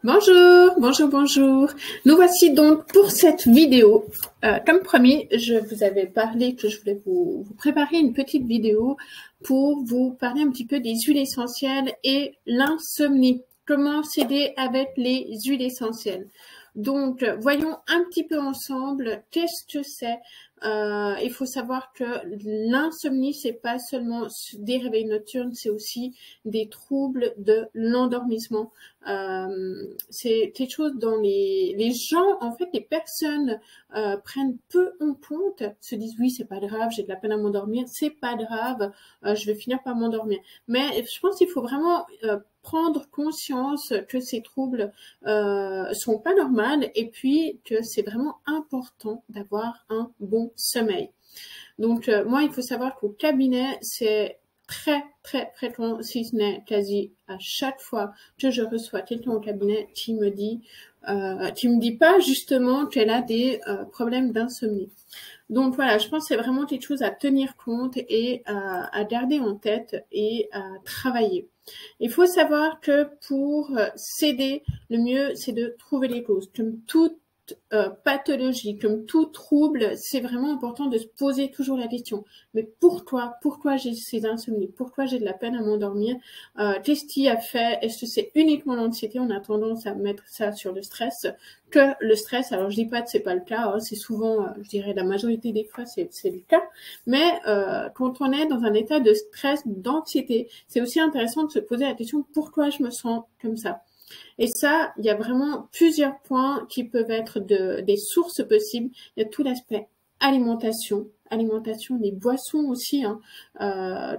Bonjour, bonjour, bonjour. Nous voici donc pour cette vidéo. Comme promis, je vous avais parlé que je voulais vous préparer une petite vidéo pour vous parler un petit peu des huiles essentielles et l'insomnie. Comment s'aider avec les huiles essentielles. Donc, voyons un petit peu ensemble qu'est-ce que c'est. Il faut savoir que l'insomnie, c'est pas seulement des réveils nocturnes, c'est aussi des troubles de l'endormissement. C'est quelque chose dont les gens, en fait, les personnes prennent peu en compte, se disent oui, c'est pas grave, j'ai de la peine à m'endormir, c'est pas grave, je vais finir par m'endormir. Mais je pense qu'il faut vraiment prendre conscience que ces troubles sont pas normaux et puis que c'est vraiment important d'avoir un bon sommeil. Donc moi, il faut savoir qu'au cabinet, c'est très fréquent, si ce n'est quasi à chaque fois que je reçois quelqu'un au cabinet qui me dit pas justement qu'elle a des problèmes d'insomnie. Donc voilà, je pense que c'est vraiment quelque chose à tenir compte et à garder en tête et à travailler. Il faut savoir que pour s'aider, le mieux c'est de trouver les causes. Comme toute pathologie, comme tout trouble, c'est vraiment important de se poser toujours la question. Mais pourquoi j'ai ces insomnies? Pourquoi j'ai de la peine à m'endormir? Qu'est-ce qui a fait? Est-ce que c'est uniquement l'anxiété? On a tendance à mettre ça sur le stress. Que le stress, alors je dis pas que c'est pas le cas, hein, c'est souvent, je dirais la majorité des fois c'est le cas, mais quand on est dans un état de stress, d'anxiété, c'est aussi intéressant de se poser la question pourquoi je me sens comme ça. Et ça, il y a vraiment plusieurs points qui peuvent être des sources possibles. Il y a tout l'aspect alimentation, les boissons aussi. Hein.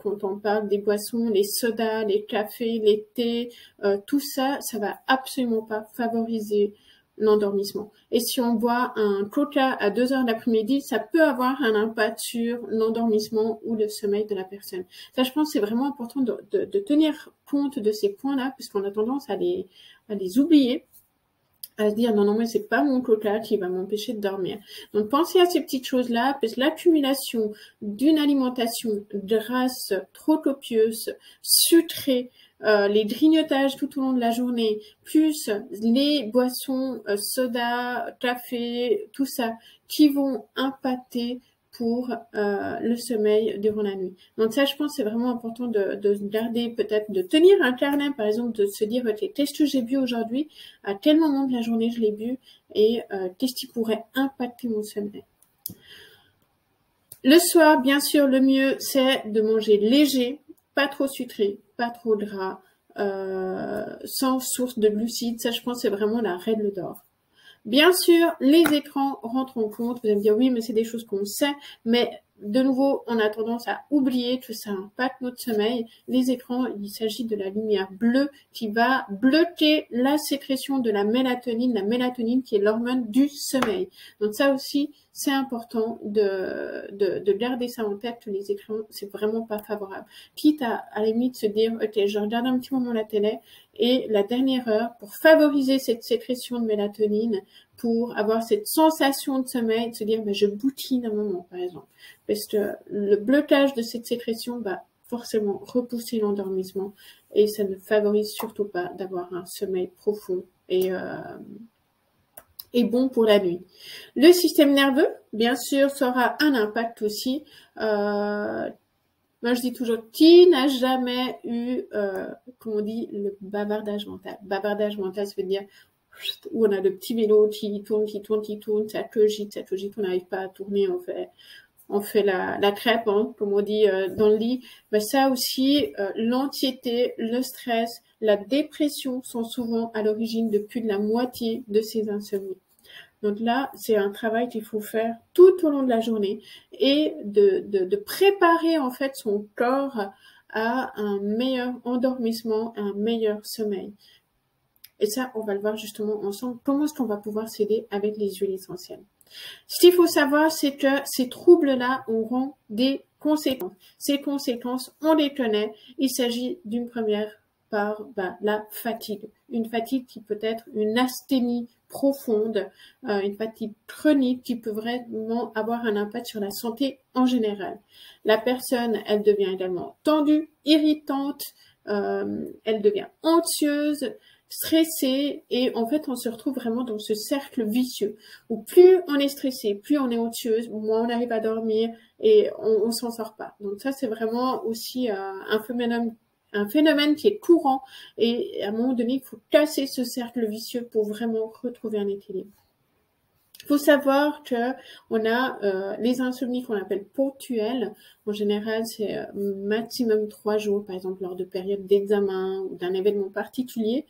Quand on parle des boissons, les sodas, les cafés, les thés, tout ça, ça va absolument pas favoriser l'endormissement. Et si on boit un coca à 2 heures l'après-midi, ça peut avoir un impact sur l'endormissement ou le sommeil de la personne. Ça, je pense, c'est vraiment important de tenir compte de ces points-là, puisqu'on a tendance à les oublier, à se dire non, mais c'est pas mon coca qui va m'empêcher de dormir. Donc, pensez à ces petites choses-là, parce que l'accumulation d'une alimentation grasse trop copieuse, sucrée, les grignotages tout au long de la journée, plus les boissons, soda, café, tout ça, qui vont impacter pour le sommeil durant la nuit. Donc ça, je pense, c'est vraiment important de garder, peut-être de tenir un carnet, par exemple, de se dire, ok, qu'est-ce que j'ai bu aujourd'hui, à quel moment de la journée je l'ai bu, et qu'est-ce qui pourrait impacter mon sommeil. Le soir, bien sûr, le mieux, c'est de manger léger, pas trop sucré, pas trop gras, sans source de glucides. Ça, je pense, c'est vraiment la règle d'or. Bien sûr, les écrans rentrent en compte. Vous allez me dire, oui, mais c'est des choses qu'on sait. Mais de nouveau, on a tendance à oublier que ça impacte notre sommeil. Les écrans, il s'agit de la lumière bleue qui va bloquer la sécrétion de la mélatonine qui est l'hormone du sommeil. Donc ça aussi, c'est important de garder ça en tête, que les écrans, c'est vraiment pas favorable. Quitte à la limite se dire, ok, je regarde un petit moment la télé, et la dernière heure, pour favoriser cette sécrétion de mélatonine, pour avoir cette sensation de sommeil, de se dire, je boutine un moment, par exemple. Parce que le blocage de cette sécrétion va forcément repousser l'endormissement et ça ne favorise surtout pas d'avoir un sommeil profond et bon pour la nuit. Le système nerveux, bien sûr, ça aura un impact aussi. Moi, je dis toujours, qui n'a jamais eu, comme on dit, le bavardage mental. Bavardage mental, ça veut dire où on a le petit vélo qui tourne, ça cogite, on n'arrive pas à tourner, on fait la crêpe, hein, comme on dit dans le lit. Mais ça aussi, l'anxiété, le stress, la dépression sont souvent à l'origine de plus de la moitié de ces insomnies. Donc là, c'est un travail qu'il faut faire tout au long de la journée et de préparer en fait son corps à un meilleur endormissement, un meilleur sommeil. Et ça, on va le voir justement ensemble. Comment est-ce qu'on va pouvoir s'aider avec les huiles essentielles? Ce qu'il faut savoir, c'est que ces troubles-là auront des conséquences. Ces conséquences, on les connaît. Il s'agit d'une première par la fatigue. Une fatigue qui peut être une asthénie profonde, une fatigue chronique qui peut vraiment avoir un impact sur la santé en général. La personne, elle devient également tendue, irritante, elle devient anxieuse. stressé et en fait on se retrouve vraiment dans ce cercle vicieux où plus on est stressé, plus on est anxieuse, moins on arrive à dormir et on s'en sort pas. Donc ça c'est vraiment aussi un phénomène qui est courant et à un moment donné il faut casser ce cercle vicieux pour vraiment retrouver un équilibre. Il faut savoir que on a les insomnies qu'on appelle ponctuelles. En général, c'est maximum 3 jours, par exemple lors de périodes d'examen ou d'un événement particulier.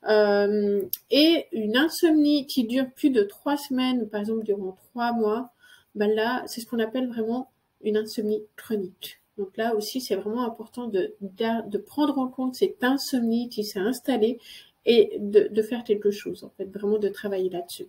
Et une insomnie qui dure plus de 3 semaines, par exemple durant 3 mois, ben là, c'est ce qu'on appelle vraiment une insomnie chronique. Donc là aussi, c'est vraiment important de prendre en compte cette insomnie qui s'est installée et de faire quelque chose, en fait, vraiment de travailler là-dessus.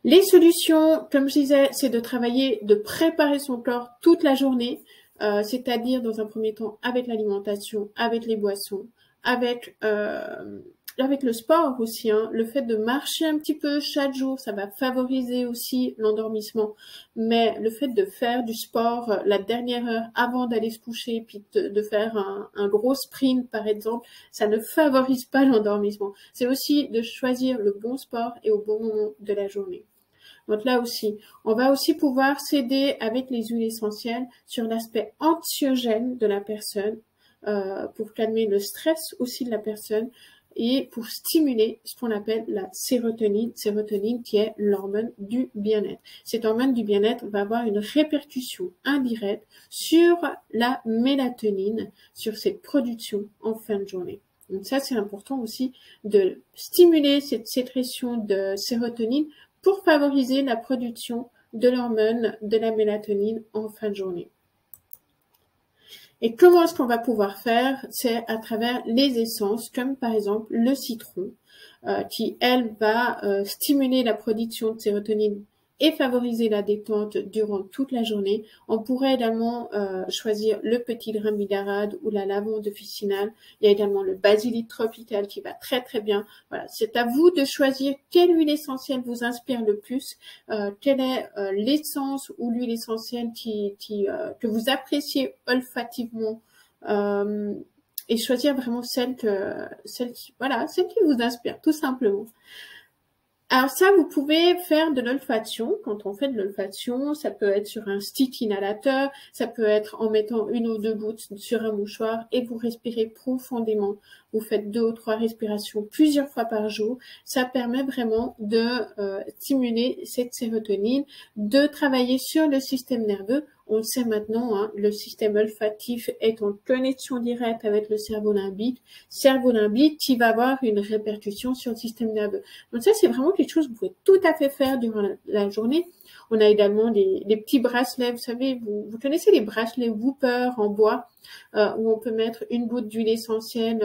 Les solutions, comme je disais, c'est de travailler, de préparer son corps toute la journée, c'est-à-dire dans un premier temps avec l'alimentation, avec les boissons, avec le sport aussi. Hein. Le fait de marcher un petit peu chaque jour, ça va favoriser aussi l'endormissement. Mais le fait de faire du sport la dernière heure avant d'aller se coucher, puis de faire un gros sprint par exemple, ça ne favorise pas l'endormissement. C'est aussi de choisir le bon sport et au bon moment de la journée. Donc là aussi, on va aussi pouvoir s'aider avec les huiles essentielles sur l'aspect anxiogène de la personne, pour calmer le stress aussi de la personne et pour stimuler ce qu'on appelle la sérotonine qui est l'hormone du bien-être. Cette hormone du bien-être va avoir une répercussion indirecte sur la mélatonine, sur cette production en fin de journée. Donc ça, c'est important aussi de stimuler cette sécrétion de sérotonine pour favoriser la production de l'hormone de la mélatonine en fin de journée. Et comment est-ce qu'on va pouvoir faire? C'est à travers les essences, comme par exemple le citron, qui, elle, va stimuler la production de sérotonine et favoriser la détente durant toute la journée. On pourrait également choisir le petit grain bigarade ou la lavande officinale. Il y a également le basilic tropical qui va très très bien. Voilà, c'est à vous de choisir quelle huile essentielle vous inspire le plus, quelle est l'essence ou l'huile essentielle que vous appréciez olfativement. Et choisir vraiment celle qui vous inspire, tout simplement. Alors ça, vous pouvez faire de l'olfaction. Quand on fait de l'olfaction, ça peut être sur un stick inhalateur, ça peut être en mettant 1 ou 2 gouttes sur un mouchoir et vous respirez profondément. Vous faites 2 ou 3 respirations plusieurs fois par jour. Ça permet vraiment de stimuler cette sérotonine, de travailler sur le système nerveux. On le sait maintenant, hein, le système olfactif est en connexion directe avec le cerveau limbique qui va avoir une répercussion sur le système nerveux. Donc ça, c'est vraiment quelque chose que vous pouvez tout à fait faire durant la journée. On a également des petits bracelets, vous savez, vous connaissez les bracelets Whooper en bois, où on peut mettre 1 goutte d'huile essentielle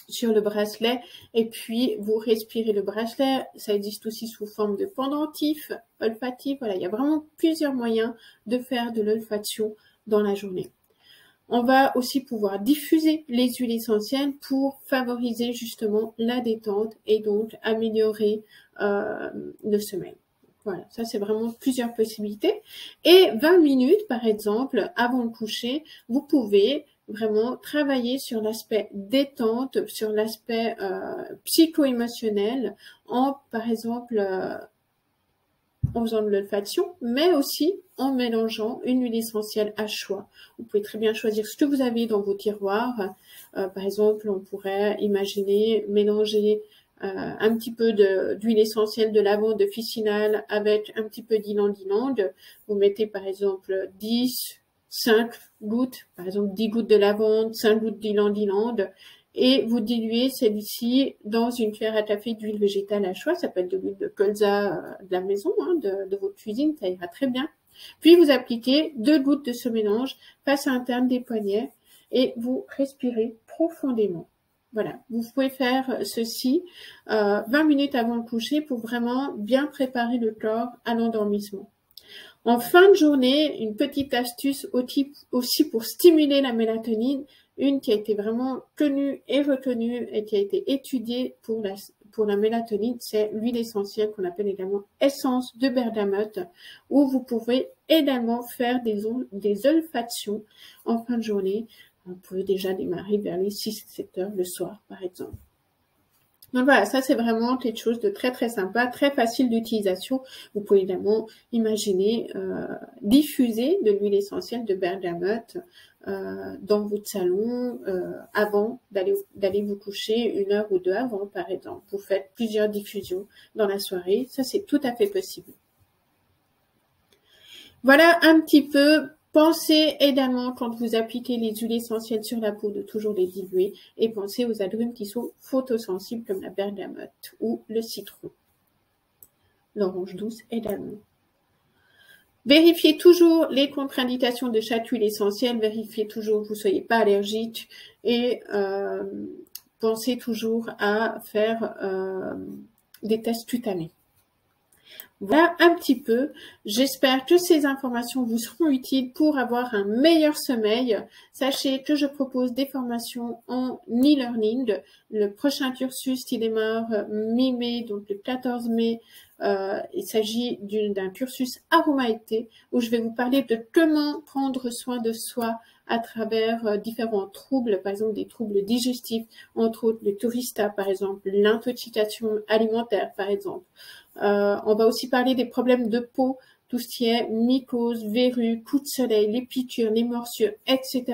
sur le bracelet et puis vous respirez le bracelet. Ça existe aussi sous forme de pendentif olfactif. Voilà, il y a vraiment plusieurs moyens de faire de l'olfaction dans la journée. On va aussi pouvoir diffuser les huiles essentielles pour favoriser justement la détente et donc améliorer le sommeil. Voilà, ça c'est vraiment plusieurs possibilités. Et 20 minutes par exemple avant le coucher, vous pouvez vraiment travailler sur l'aspect détente, sur l'aspect psycho-émotionnel par exemple en faisant de l'olfaction, mais aussi en mélangeant une huile essentielle à choix. Vous pouvez très bien choisir ce que vous avez dans vos tiroirs. Par exemple, on pourrait imaginer mélanger un petit peu d'huile essentielle de lavande officinale avec un petit peu d'ylang-ylang. Vous mettez par exemple 5 gouttes, par exemple 10 gouttes de lavande, 5 gouttes d'ylang-ylang, et vous diluez celle-ci dans une cuillère à café d'huile végétale à choix. Ça peut être de l'huile de colza de la maison, hein, de votre cuisine, ça ira très bien. Puis vous appliquez 2 gouttes de ce mélange face interne des poignets et vous respirez profondément. Voilà, vous pouvez faire ceci 20 minutes avant le coucher pour vraiment bien préparer le corps à l'endormissement. En fin de journée, une petite astuce aussi pour stimuler la mélatonine, une qui a été vraiment connue et reconnue et qui a été étudiée pour la mélatonine, c'est l'huile essentielle qu'on appelle également essence de bergamote, où vous pouvez également faire des olfactions en fin de journée on peut déjà démarrer vers les 6-7 heures le soir, par exemple. Donc voilà, ça c'est vraiment quelque chose de très très sympa, très facile d'utilisation. Vous pouvez évidemment imaginer diffuser de l'huile essentielle de bergamote dans votre salon avant d'aller vous coucher 1 heure ou 2 avant, par exemple. Vous faites plusieurs diffusions dans la soirée, ça c'est tout à fait possible. Voilà un petit peu. Pensez également, quand vous appliquez les huiles essentielles sur la peau, de toujours les diluer. Et pensez aux agrumes qui sont photosensibles, comme la bergamote ou le citron. L'orange douce également. Vérifiez toujours les contre-indications de chaque huile essentielle. Vérifiez toujours que vous ne soyez pas allergique. Et pensez toujours à faire des tests cutanés. Voilà un petit peu. J'espère que ces informations vous seront utiles pour avoir un meilleur sommeil. Sachez que je propose des formations en e-learning. Le prochain cursus qui démarre mi-mai, donc le 14 mai, il s'agit d'un cursus aromaïté où je vais vous parler de comment prendre soin de soi à travers différents troubles, par exemple des troubles digestifs, entre autres le tourista, par exemple, l'intoxication alimentaire, par exemple. On va aussi parler des problèmes de peau, tout ce qui est mycose, verrues, coups de soleil, les piqûres, les morsures, etc.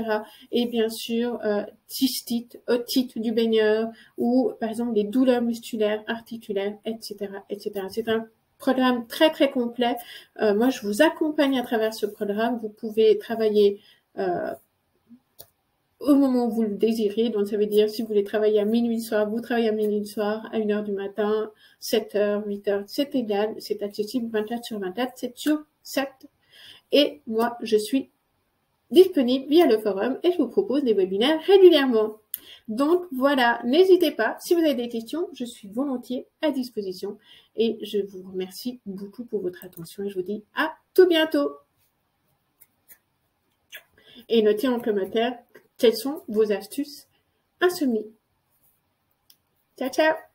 Et bien sûr, cystite, otite du baigneur ou par exemple des douleurs musculaires, articulaires, etc. etc. C'est un programme très très complet. Moi, je vous accompagne à travers ce programme. Vous pouvez travailler au moment où vous le désirez. Donc, ça veut dire, si vous voulez travailler à minuit le soir, vous travaillez à minuit le soir, à 1 heure du matin, 7 heures, 8 heures, c'est égal. C'est accessible 24 sur 24, 7 sur 7. Et moi, je suis disponible via le forum et je vous propose des webinaires régulièrement. Donc, voilà, n'hésitez pas. Si vous avez des questions, je suis volontiers à disposition. Et je vous remercie beaucoup pour votre attention et je vous dis à tout bientôt. Et notez en commentaire quelles sont vos astuces insomnie. Ciao, ciao!